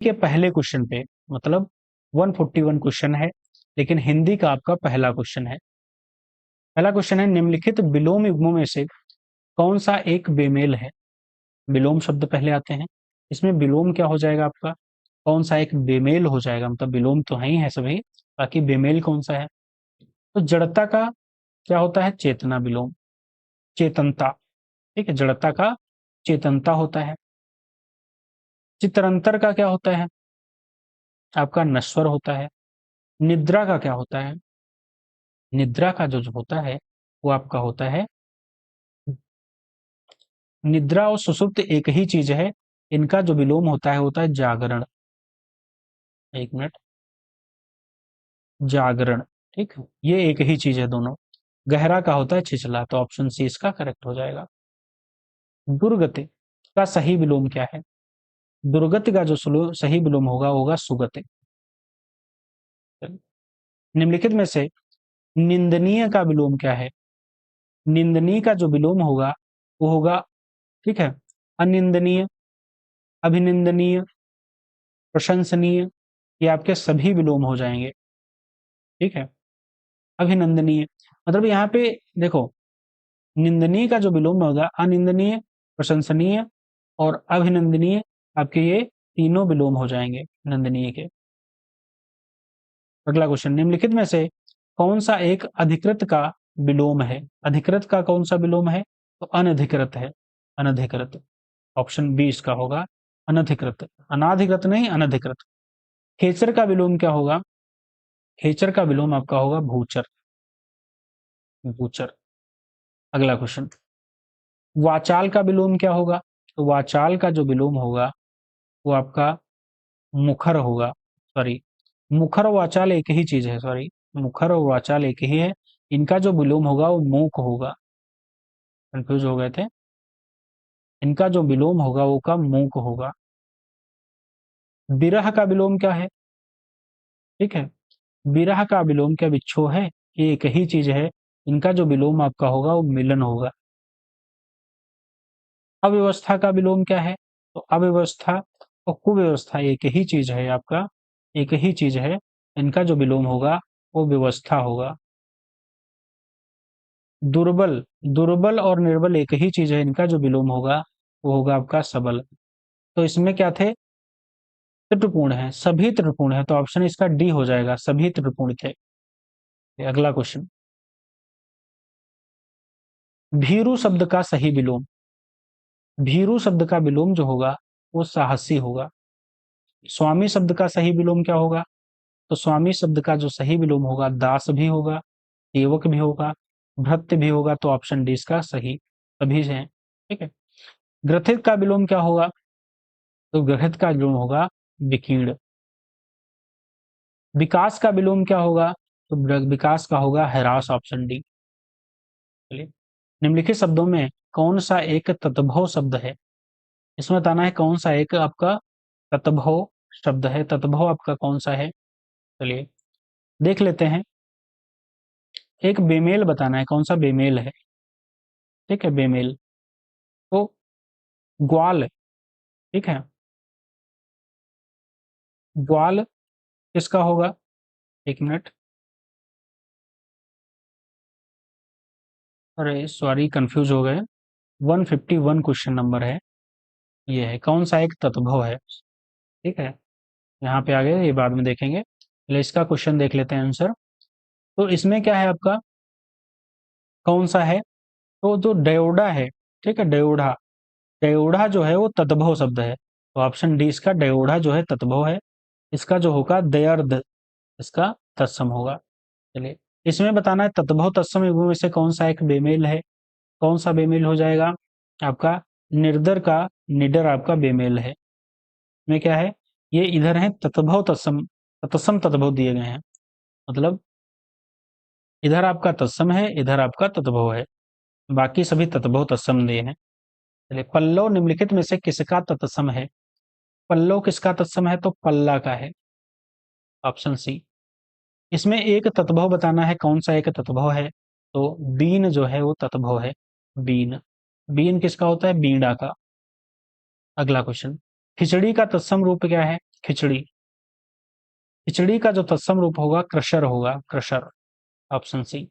के पहले क्वेश्चन पे, मतलब 141 क्वेश्चन है, लेकिन हिंदी का आपका पहला क्वेश्चन है। पहला क्वेश्चन है, निम्नलिखित विलोम युग्मों में से कौन सा एक बेमेल है? विलोम शब्द पहले आते हैं, इसमें विलोम क्या हो जाएगा आपका, कौन सा एक बेमेल हो जाएगा, मतलब विलोम तो है ही है सभी, बाकी बेमेल कौन सा है? तो जड़ता का क्या होता है? चेतना विलोम, चेतनता। ठीक है, जड़ता का चेतनता होता है। चित्रंतर का क्या होता है? आपका नश्वर होता है। निद्रा का क्या होता है? निद्रा का जो होता है वो आपका होता है, निद्रा और सुषुप्त एक ही चीज है, इनका जो विलोम होता है जागरण। एक मिनट, जागरण। ठीक है, ये एक ही चीज है दोनों। गहरा का होता है छिछला, तो ऑप्शन सी इसका करेक्ट हो जाएगा। दुर्गति का सही विलोम क्या है? दुर्गति का जो सही विलोम होगा होगा सुगति। निम्नलिखित में से निंदनीय का विलोम क्या है? निंदनीय का जो विलोम होगा वो होगा, ठीक है, अनिंदनीय, अभिनिंदनीय, प्रशंसनीय, ये आपके सभी विलोम हो जाएंगे। ठीक है, अभिनंदनीय, मतलब यहाँ पे देखो, निंदनीय का जो विलोम होगा अनिंदनीय, प्रशंसनीय और अभिनंदनीय, आपके ये तीनों विलोम हो जाएंगे नंदनीय के। अगला क्वेश्चन, निम्नलिखित में से कौन सा एक अधिकृत का विलोम है? अधिकृत का कौन सा विलोम है? तो अनधिकृत है, अनधिकृत। ऑप्शन बी इसका होगा, अनधिकृत। अनाधिकृत नहीं, अनधिकृत। खेचर का विलोम क्या होगा? खेचर का विलोम आपका होगा भूचर, भूचर। अगला क्वेश्चन, वाचाल का विलोम क्या होगा? तो वाचाल का जो विलोम होगा वो आपका मुखर होगा। सॉरी, मुखर और वाचाल एक ही चीज है, सॉरी, मुखर और वाचाल एक ही है, इनका जो विलोम होगा वो मूक होगा। कंफ्यूज हो गए थे, इनका जो विलोम होगा वो का मूक होगा। विरह का विलोम क्या है? ठीक है, विरह का विलोम क्या विच्छोह है? ये एक ही चीज है, इनका जो विलोम आपका होगा वो मिलन होगा। अव्यवस्था का विलोम क्या है? तो अव्यवस्था और कुव्यवस्था एक ही चीज है आपका, एक ही चीज है, इनका जो विलोम होगा वो व्यवस्था होगा। दुर्बल, दुर्बल और निर्बल एक ही चीज है, इनका जो विलोम होगा वो होगा आपका सबल। तो इसमें क्या थे? त्रिपुण है, सभी त्रिपुण है, तो ऑप्शन इसका डी हो जाएगा, सभी त्रिपुण थे। अगला क्वेश्चन, भीरु शब्द का सही विलोम, भीरु शब्द का विलोम जो होगा वो साहसी होगा। स्वामी शब्द का सही विलोम क्या होगा? तो स्वामी शब्द का जो सही विलोम होगा दास भी होगा, सेवक भी होगा, भृत्य भी होगा, तो ऑप्शन डी इसका सही सभी है। ठीक है, ग्रथित का विलोम क्या होगा? तो ग्रथित का विलोम होगा विकीर्ण। विकास का विलोम क्या होगा? तो विकास का होगा हैरास, ऑप्शन डी। चलिए, निम्नलिखित शब्दों में कौन सा एक तत्भव शब्द है? इसमें बताना है कौन सा एक आपका तत्भव शब्द है, तत्भव आपका कौन सा है। चलिए देख लेते हैं, एक बेमेल बताना है, कौन सा बेमेल है। ठीक है, बेमेल, तो ग्वाल। ठीक है, ग्वाल किसका होगा? एक मिनट, अरे सॉरी कंफ्यूज हो गए, 151 क्वेश्चन नंबर है, ये है कौन सा एक तत्भव है। ठीक है, यहाँ पे आ गए, ये बाद में देखेंगे, पहले इसका क्वेश्चन देख लेते हैं आंसर। तो इसमें क्या है आपका, कौन सा है? तो जो डयोडा है, ठीक है, डयोडा, डयोडा जो है वो तत्भव शब्द है, तो ऑप्शन डी इसका डयोडा जो है तत्भव है। इसका जो होगा दयर्द, इसका तत्सम होगा। चलिए, इसमें बताना है तत्भव तत्सम युग्मों में से कौन सा एक बेमेल है। कौन सा बेमेल हो जाएगा आपका? निर्दर का निडर आपका बेमेल है। में क्या है, ये इधर है तत्भव तत्सम, तत्सम तत्भव दिए गए हैं, मतलब इधर आपका तत्सम है, इधर आपका तत्भव है, बाकी सभी तत्भव तत्सम दिए हैं। चलिए, पल्लव निम्नलिखित में से किसका तत्सम है? पल्लव किसका तत्सम है? तो पल्ला का है, ऑप्शन सी। इसमें एक तत्भव बताना है, कौन सा एक तत्भव है? तो बीन जो है वो तत्भव है, बीन। बीन किसका होता है? बीड़ा का। अगला क्वेश्चन, खिचड़ी का तत्सम रूप क्या है? खिचड़ी। खिचड़ी का जो तत्सम रूप होगा क्रशर होगा, क्रशर। Option C.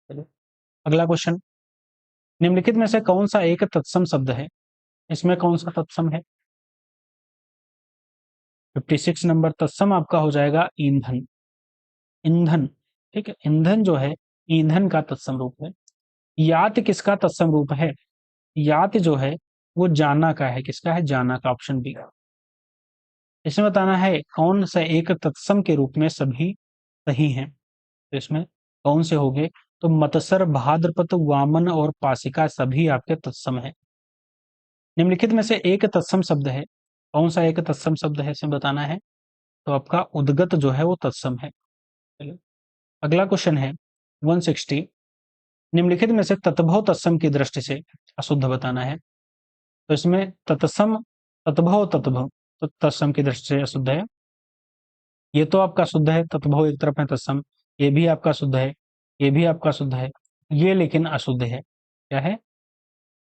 चलिए अगला क्वेश्चन, निम्नलिखित में से कौन सा एक तत्सम शब्द है? इसमें कौन सा तत्सम है? 56 नंबर तत्सम आपका हो जाएगा ईंधन। ईंधन, ठीक है, ईंधन जो है ईंधन का तत्सम रूप है। यात किसका तत्सम रूप है? यात जो है वो जाना का है। किसका है? जाना का। Option B. इसमें बताना है कौन सा एक तत्सम के रूप में सभी सही हैं। तो इसमें कौन से होंगे? तो मतसर, भाद्रपद, वामन और पासिका सभी आपके तत्सम है। निम्नलिखित में से एक तत्सम शब्द है। कौन सा एक तत्सम शब्द है इसमें बताना है। तो आपका उद्गत जो है वो तत्सम है। चलिए अगला क्वेश्चन है 160, निम्नलिखित में से तत्भव तत्सम की दृष्टि से अशुद्ध बताना है। तो इसमें तत्सम, तत्भव, तत्भव तो तत्सम की दृष्टि से अशुद्ध है। ये तो आपका शुद्ध है, तत्भव एक तरफ है तत्सम, ये भी आपका शुद्ध है, ये भी आपका शुद्ध है, ये लेकिन अशुद्ध है। क्या है?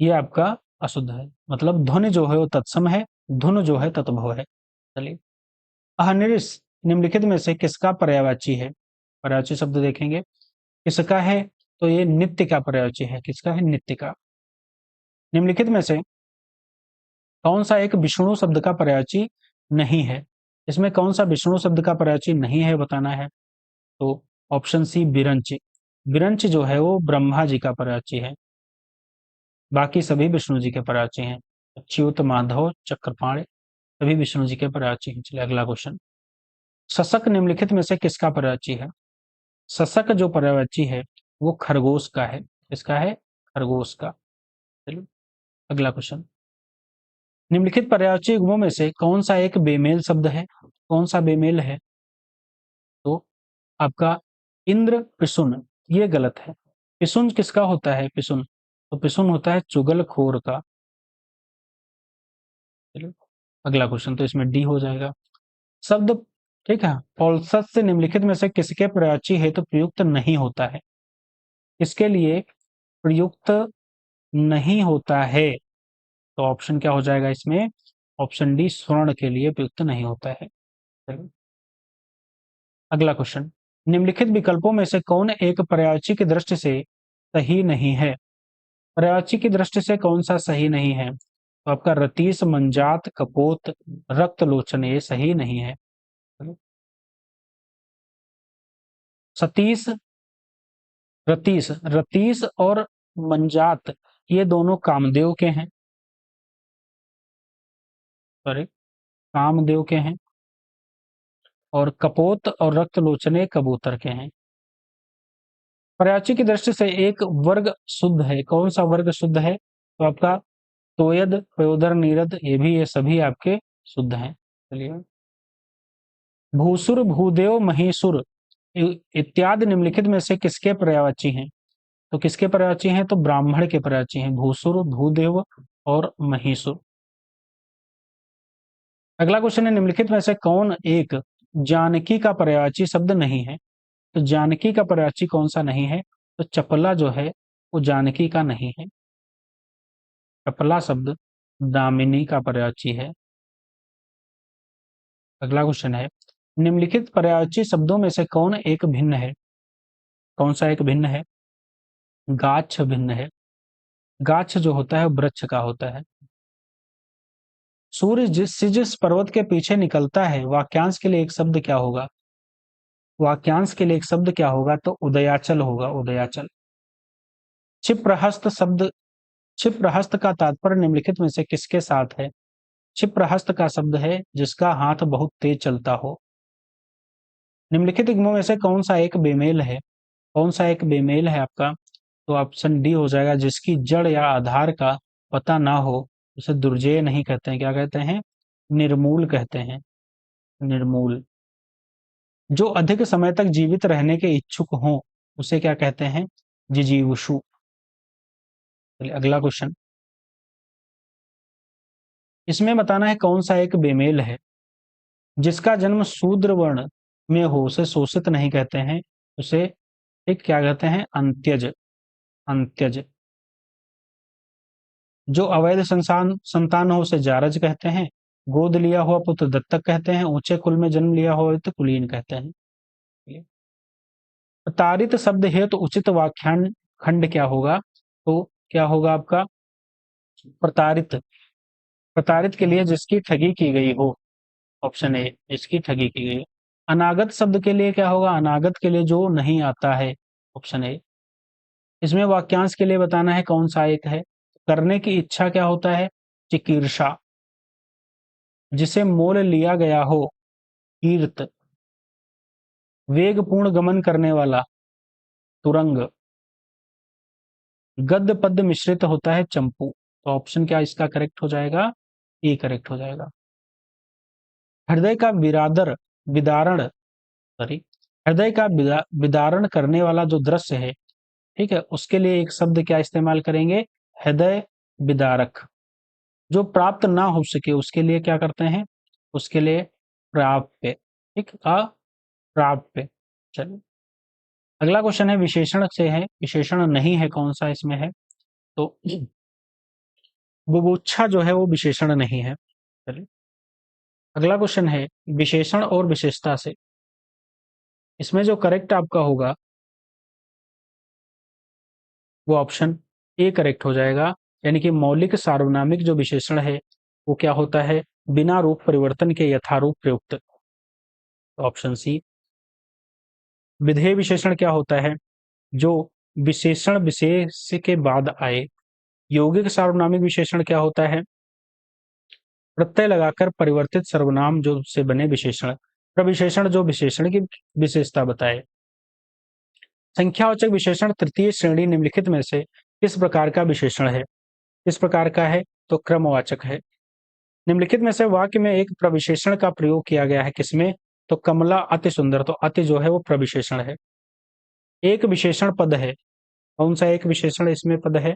ये आपका अशुद्ध है। मतलब ध्वनि जो है वो तत्सम है, धुन जो है तत्भव है। चलिए अहनिर्स निम्नलिखित में से किसका पर्यायवाची है? पर्यायवाची शब्द देखेंगे किसका है। तो ये नित्य का पर्यायवाची है। किसका है? नित्य का। निम्नलिखित में से कौन सा एक विष्णु शब्द का पर्यायवाची नहीं है? इसमें कौन सा विष्णु शब्द का पर्यायवाची नहीं है बताना है। तो ऑप्शन सी विरंच। विरंच जो है वो ब्रह्मा जी का पर्यायवाची है, बाकी सभी विष्णु जी के पर्यायवाची हैं। अच्युत, माधव, चक्रपाणि सभी विष्णु जी के पर्यायवाची हैं। चलिए अगला क्वेश्चन, शशक निम्नलिखित में से किसका पर्यायवाची है? शशक जो पर्यायवाची है वो खरगोश का है। किसका है? खरगोश का। चलिए अगला क्वेश्चन, निम्नलिखित पर्यायवाची युग्मों में से कौन सा एक बेमेल शब्द है? कौन सा बेमेल है? तो आपका इंद्र पिसुन, ये गलत है। पिसुन किसका होता है? पिसुन, तो पिसुन होता है चुगलखोर का। चलिए अगला क्वेश्चन, तो इसमें डी हो जाएगा शब्द, ठीक है। पौलसत से निम्नलिखित में से किसके पर्यायवाची हेतु प्रयुक्त नहीं होता है? किसके लिए प्रयुक्त नहीं होता है? तो ऑप्शन क्या हो जाएगा इसमें? ऑप्शन डी स्वर्ण के लिए प्रयुक्त नहीं होता है। चलिए अगला क्वेश्चन, निम्नलिखित विकल्पों में से कौन एक पर्यायवाची की दृष्टि से सही नहीं है? पर्यायवाची की दृष्टि से कौन सा सही नहीं है? तो आपका रतीश, मंजात, कपोत, रक्तलोचन ये सही नहीं है। सतीश, रतीश, रतीश और मंजात ये दोनों कामदेव के हैं। सॉरी, कामदेव के हैं। और कपोत और रक्तलोचने कबूतर के हैं। पर्यायवाची की दृष्टि से एक वर्ग शुद्ध है। कौन सा वर्ग शुद्ध है? तो आपका तोयद, पयोदर, नीरद ये सभी आपके शुद्ध हैं। चलिए भूसुर, भूदेव, महीसुर इत्यादि निम्नलिखित में से किसके पर्यायवाची हैं? तो किसके पर्यायवाची हैं? तो ब्राह्मण के पर्यायवाची हैं, भूसुर, भूदेव और महीसुर। अगला क्वेश्चन है, निम्नलिखित में से कौन एक जानकी का पर्यायवाची शब्द नहीं है? तो जानकी का पर्यायवाची कौन सा नहीं है? तो चपला जो है वो जानकी का नहीं है। चपला शब्द दामिनी का पर्यायवाची है। अगला क्वेश्चन है, निम्नलिखित पर्यायवाची शब्दों में से कौन एक भिन्न है? कौन सा एक भिन्न है? गाच्छ भिन्न है। गाच्छ जो होता है वो वृक्ष का होता है। सूर्य जिस पर्वत के पीछे निकलता है वाक्यांश के लिए एक शब्द क्या होगा? वाक्यांश के लिए एक शब्द क्या होगा? तो उदयाचल होगा, उदयाचल। क्षिप्रहस्त शब्द, क्षिप्रहस्त का तात्पर्य निम्नलिखित में से किसके साथ है? क्षिप्रहस्त का शब्द है जिसका हाथ बहुत तेज चलता हो। निम्नलिखित युग्मों में से कौन सा एक बेमेल है? कौन सा एक बेमेल है आपका? तो ऑप्शन डी हो जाएगा, जिसकी जड़ या आधार का पता ना हो उसे दुर्जेय नहीं कहते हैं। क्या कहते हैं? निर्मूल कहते हैं। निर्मूल। जो अधिक समय तक जीवित रहने के इच्छुक हों उसे क्या कहते हैं? जिजीविषु। चलिए अगला क्वेश्चन, इसमें बताना है कौन सा एक बेमेल है? जिसका जन्म शूद्र वर्ण में हो उसे शोषित नहीं कहते हैं, उसे एक क्या कहते हैं? अंत्यज। अंत्यज। जो अवैध संतान हो उसे जारज कहते हैं। गोद लिया हुआ पुत्र दत्तक कहते हैं, ऊंचे कुल में जन्म लिया हुआ तो कुलीन कहते हैं। प्रताड़ित शब्द है तो उचित व्याख्यान खंड क्या होगा? तो क्या होगा आपका? प्रताड़ित, प्रताड़ित के लिए जिसकी ठगी की गई हो, ऑप्शन ए, जिसकी ठगी की गई। अनागत शब्द के लिए क्या होगा? अनागत के लिए जो नहीं आता है, ऑप्शन ए। इसमें वाक्यांश के लिए बताना है कौन सा एक है। करने की इच्छा क्या होता है? चिकीर्षा। जिसे मोल लिया गया हो, कीर्त। वेगपूर्ण गमन करने वाला, तुरंग। गद्य पद्य मिश्रित होता है, चंपू। तो ऑप्शन क्या इसका करेक्ट हो जाएगा? ए करेक्ट हो जाएगा। हृदय का विरादर, विदारण, सॉरी, हृदय का विदारण करने वाला जो दृश्य है, ठीक है, उसके लिए एक शब्द क्या इस्तेमाल करेंगे? हृदय विदारक। जो प्राप्त ना हो सके उसके लिए क्या करते हैं? उसके लिए प्राप्य, ठीक, अप्राप्य। चलिए, अगला क्वेश्चन है विशेषण से है, विशेषण नहीं है, कौन सा इसमें है? तो बुभुक्षा जो है वो विशेषण नहीं है। चलिए, अगला क्वेश्चन है विशेषण और विशेषता से। इसमें जो करेक्ट आपका होगा वो ऑप्शन ए करेक्ट हो जाएगा। यानी कि मौलिक सार्वनामिक जो विशेषण है वो क्या होता है? बिना रूप परिवर्तन के यथारूप प्रयुक्त, ऑप्शन सी। विधेय विशेषण क्या होता है? जो विशेषण विशेष के बाद आए। यौगिक सार्वनामिक विशेषण क्या होता है? प्रत्यय लगाकर परिवर्तित सर्वनाम जो से बने विशेषण। प्रविशेषण जो विशेषण की विशेषता बताए। संख्यावाचक विशेषण तृतीय श्रेणी निम्नलिखित में से किस प्रकार का विशेषण है? किस प्रकार का है? तो क्रमवाचक है। निम्नलिखित में से वाक्य में एक प्रविशेषण का प्रयोग किया गया है, किसमें? तो कमला अति सुंदर, तो अति जो है वो प्रविशेषण है। एक विशेषण पद है, कौन सा एक विशेषण इसमें पद है?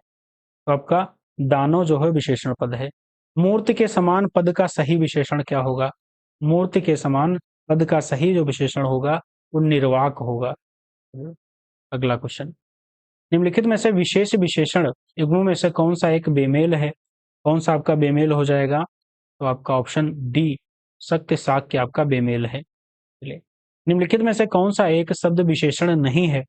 तो आपका दानो जो है विशेषण पद है। मूर्ति के समान पद का सही विशेषण क्या होगा? मूर्ति के समान पद का सही जो विशेषण होगा वो निर्वाक होगा। अगला क्वेश्चन, निम्नलिखित में से विशेष विशेषण युग्मों में से कौन सा एक बेमेल है? कौन सा आपका बेमेल हो जाएगा? तो आपका ऑप्शन डी, सत्य साक्य आपका बेमेल है। चलिए, निम्नलिखित में से कौन सा एक शब्द विशेषण नहीं है?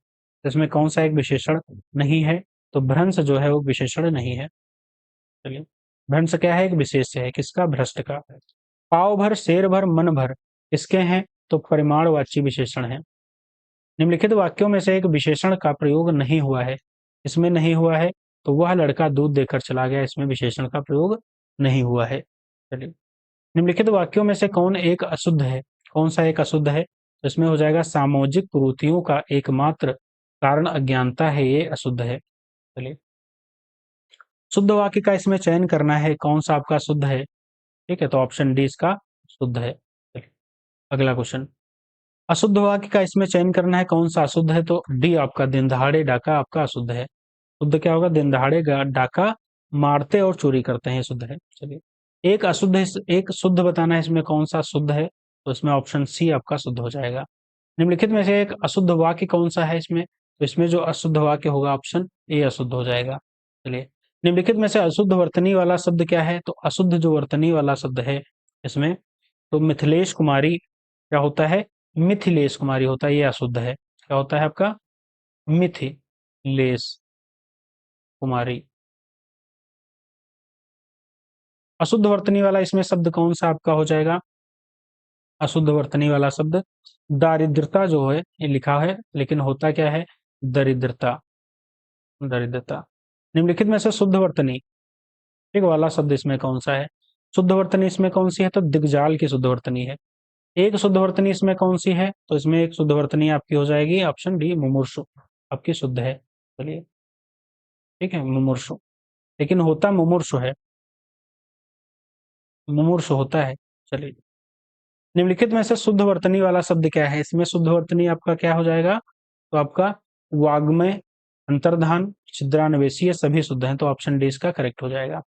इसमें कौन सा एक विशेषण नहीं है? तो भ्रंश जो है वो विशेषण नहीं है। चलिए, भ्रंश क्या है? एक विशेष है, किसका? भ्रष्ट का। पाव भर, शेर भर, मन भर किसके हैं? तो परिमाणवाची विशेषण है। निम्नलिखित वाक्यों में से एक विशेषण का प्रयोग नहीं हुआ है, इसमें नहीं हुआ है, तो वह लड़का दूध देकर चला गया, इसमें विशेषण का प्रयोग नहीं हुआ है। चलिए, निम्नलिखित वाक्यों में से कौन एक अशुद्ध है? कौन सा एक अशुद्ध है? तो इसमें हो जाएगा सामाजिक कुरीतियों का एकमात्र कारण अज्ञानता है, ये अशुद्ध है। चलिए, शुद्ध वाक्य का इसमें चयन करना है, कौन सा आपका शुद्ध है? ठीक है, तो ऑप्शन डी इसका शुद्ध है। चलिए, अगला क्वेश्चन, अशुद्ध वाक्य का इसमें चयन करना है, कौन सा अशुद्ध है? तो डी आपका दिन दहाड़े डाका आपका अशुद्ध है। शुद्ध क्या होगा? दिन दहाड़े डाका मारते और चोरी करते हैं, शुद्ध है। चलिए, एक अशुद्ध एक शुद्ध बताना है, इसमें कौन सा शुद्ध है? तो इसमें ऑप्शन सी आपका शुद्ध हो जाएगा। निम्नलिखित में से एक अशुद्ध वाक्य कौन सा है इसमें? तो इसमें जो अशुद्ध वाक्य होगा ऑप्शन ए अशुद्ध हो जाएगा। चलिए, निम्नलिखित में से अशुद्ध वर्तनी वाला शब्द क्या है? तो अशुद्ध जो वर्तनी वाला शब्द है इसमें, तो मिथिलेश कुमारी क्या होता है? मिथिलेश कुमारी होता है, ये अशुद्ध है। क्या होता है आपका? मिथिलेश कुमारी। अशुद्ध वर्तनी वाला इसमें शब्द कौन सा आपका हो जाएगा? अशुद्ध वर्तनी वाला शब्द दारिद्रता जो है ये लिखा है, लेकिन होता क्या है? दरिद्रता, दरिद्रता। निम्नलिखित में से शुद्ध वर्तनी एक वाला शब्द इसमें कौन सा है? शुद्ध वर्तनी इसमें कौन सी है? तो दिग्जाल की शुद्ध वर्तनी है। एक शुद्ध वर्तनी इसमें कौन सी है? तो इसमें एक शुद्ध वर्तनी आपकी हो जाएगी ऑप्शन डी मुमूर्षु, आपकी शुद्ध है। चलिए, ठीक है, मुमूर्षु, लेकिन होता मुमूर्षु है, मुमूर्षु होता है। चलिए, निम्नलिखित में से शुद्ध वर्तनी वाला शब्द क्या है? इसमें शुद्ध वर्तनी आपका क्या हो जाएगा? तो आपका वाग्मय, अंतर्धान, छिद्रान्वेषीय सभी शुद्ध हैं, तो ऑप्शन डी इसका करेक्ट हो जाएगा।